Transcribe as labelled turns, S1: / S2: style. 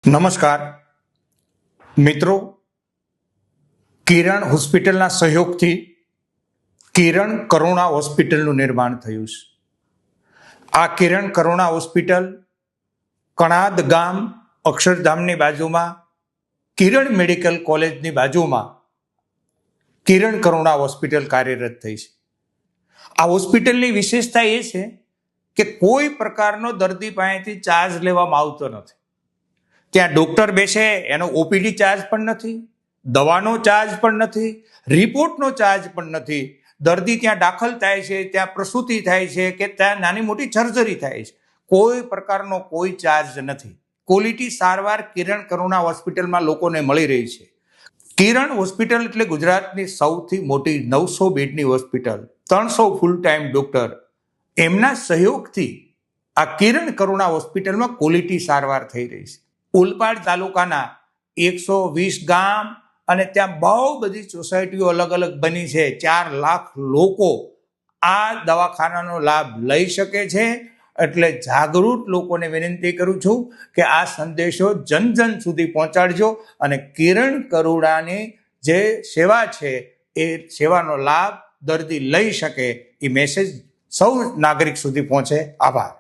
S1: નમસ્કાર મિત્રો, કિરણ હોસ્પિટલના સહયોગથી કિરણ કરુણા હોસ્પિટલનું નિર્માણ થયું છે. આ કિરણ કરુણા હોસ્પિટલ કણાદ ગામ અક્ષરધામની બાજુમાં કિરણ મેડિકલ કોલેજની બાજુમાં કિરણ કરુણા હોસ્પિટલ કાર્યરત થઈ છે. આ હોસ્પિટલની વિશેષતા એ છે કે કોઈ પ્રકારનો દર્દી પાસેથી ચાર્જ લેવામાં આવતો નથી. ત્યાં ડૉક્ટર બેસે એનો ઓપીડી ચાર્જ પણ નથી, દવાનો ચાર્જ પણ નથી, રિપોર્ટનો ચાર્જ પણ નથી. દર્દી ત્યાં દાખલ થાય છે, ત્યાં પ્રસૂતિ થાય છે કે ત્યાં નાની મોટી સર્જરી થાય છે, કોઈ પ્રકારનો કોઈ ચાર્જ નથી. ક્વોલિટી સારવાર કિરણ કરુણા હોસ્પિટલમાં લોકોને મળી રહી છે. કિરણ હોસ્પિટલ એટલે ગુજરાતની સૌથી મોટી 900 બેડની હોસ્પિટલ, 300 ફૂલ ટાઈમ ડૉક્ટર. એમના સહયોગથી આ કિરણ કરુણા હોસ્પિટલમાં ક્વોલિટી સારવાર થઈ રહી છે. ઓલપાડ તાલુકાના 120 ગામ અને ત્યાં બહુ બધી સોસાયટીઓ અલગ અલગ બની છે. 4 લાખ લોકો આ દવાખાનાનો લાભ લઈ શકે છે. એટલે જાગૃત લોકોને વિનંતી કરું છું કે આ સંદેશો જન જન સુધી પહોંચાડજો અને કિરણ કરુણાની જે સેવા છે એ સેવાનો લાભ દર્દી લઈ શકે એ મેસેજ સૌ નાગરિક સુધી પહોંચે. આભાર.